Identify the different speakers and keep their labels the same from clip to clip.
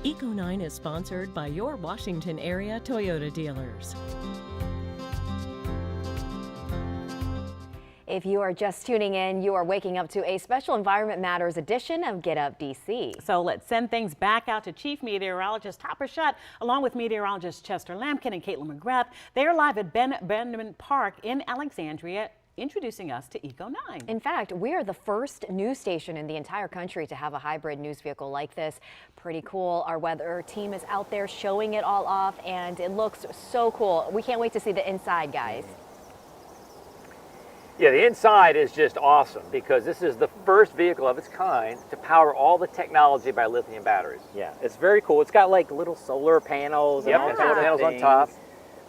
Speaker 1: Eco9 is sponsored by your Washington area Toyota dealers.
Speaker 2: If you are just tuning in, you are waking up to a special Environment Matters edition of Get Up DC.
Speaker 3: So let's send things back out to Chief Meteorologist Hopper Shutt, along with meteorologist Chester Lampkin and Caitlin McGrath. They are live at Benjamin Park in Alexandria, introducing us to Eco9.
Speaker 2: In fact, we are the first news station in the entire country to have a hybrid news vehicle like this. Pretty cool. Our weather team is out there showing it all off, and it looks so cool. We can't wait to see the inside, guys.
Speaker 4: Yeah, the inside is just awesome because this is the first vehicle of its kind to power all the technology by lithium batteries.
Speaker 5: Yeah, it's very cool. It's got like little solar panels.
Speaker 4: Yep,
Speaker 5: and
Speaker 4: solar panels on top.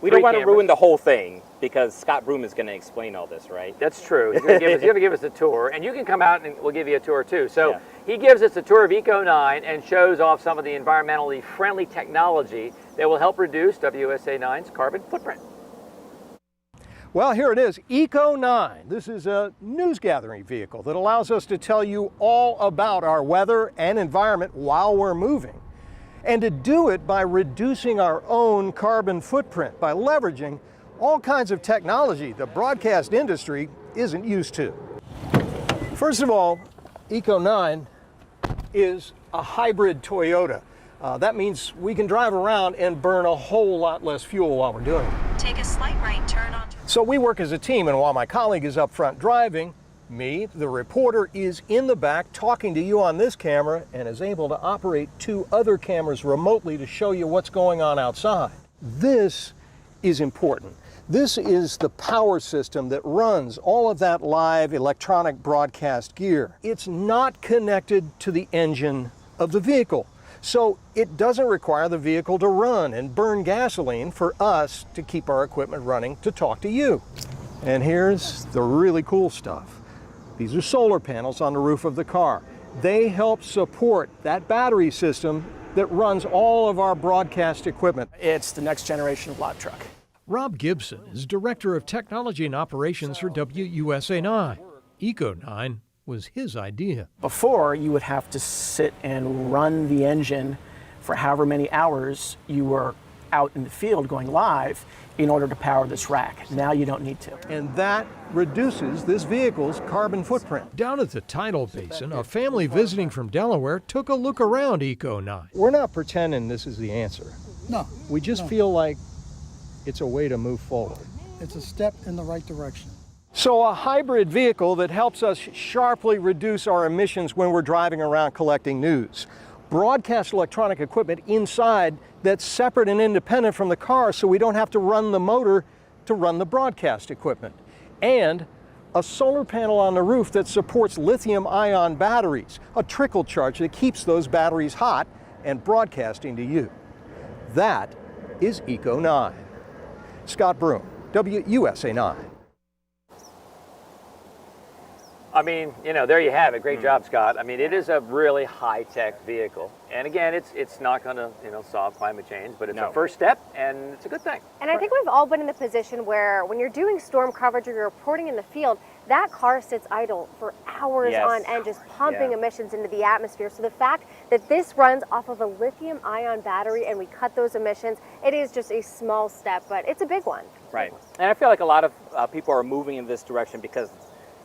Speaker 5: We don't want to
Speaker 4: cameras.
Speaker 5: ruin the whole thing because Scott Broom is going to explain all this, right?
Speaker 4: That's true. He's going to give us a tour, and you can come out and we'll give you a tour too. So he gives us a tour of Eco9 and shows off some of the environmentally friendly technology that will help reduce WUSA9's carbon footprint.
Speaker 6: Well, here it is, Eco9. This is a news gathering vehicle that allows us to tell you all about our weather and environment while we're moving. And to do it by reducing our own carbon footprint, by leveraging all kinds of technology the broadcast industry isn't used to. First of all, Eco9 is a hybrid Toyota. That means we can drive around and burn a whole lot less fuel while we're doing it.
Speaker 7: Take a slight right turn on.
Speaker 6: So we work as a team, and while my colleague is up front driving, me, the reporter, is in the back talking to you on this camera and is able to operate two other cameras remotely to show you what's going on outside. This is important. This is the power system that runs all of that live electronic broadcast gear. It's not connected to the engine of the vehicle. So it doesn't require the vehicle to run and burn gasoline for us to keep our equipment running to talk to you. And here's the really cool stuff. These are solar panels on the roof of the car. They help support that battery system that runs all of our broadcast equipment.
Speaker 8: It's the next generation of live truck.
Speaker 9: Rob Gibson is Director of Technology and Operations for WUSA9. Eco9 was his idea.
Speaker 8: Before, you would have to sit and run the engine for however many hours you were out in the field going live in order to power this rack. Now you don't need to.
Speaker 6: And that reduces this vehicle's carbon footprint.
Speaker 9: Down at the tidal basin, a family visiting from Delaware took a look around Eco9.
Speaker 6: We're not pretending this is the answer.
Speaker 10: No.
Speaker 6: We just feel like it's a way to move forward.
Speaker 10: It's a step in the right direction.
Speaker 6: So a hybrid vehicle that helps us sharply reduce our emissions when we're driving around collecting news. Broadcast electronic equipment inside that's separate and independent from the car so we don't have to run the motor to run the broadcast equipment. And a solar panel on the roof that supports lithium-ion batteries, a trickle charge that keeps those batteries hot and broadcasting to you. That is Eco9. Scott Broom, WUSA9.
Speaker 4: I mean, you know, there you have it. Great job, Scott. I mean, it is a really high-tech vehicle. And again, it's not going to, solve climate change, but it's a first step, and it's a good thing.
Speaker 11: And I think we've all been in the position where when you're doing storm coverage or you're reporting in the field, that car sits idle for hours on end, just pumping emissions into the atmosphere. So the fact that this runs off of a lithium-ion battery and we cut those emissions, it is just a small step, but it's a big one.
Speaker 5: Right. And I feel like a lot of people are moving in this direction because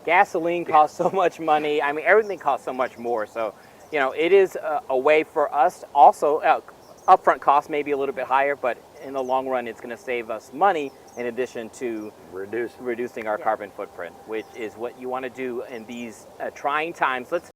Speaker 5: gasoline costs so much money. I mean, everything costs so much more. So, it is a way for us also, upfront costs may be a little bit higher, but in the long run, it's going to save us money in addition to reducing our carbon footprint, which is what you want to do in these trying times. Let's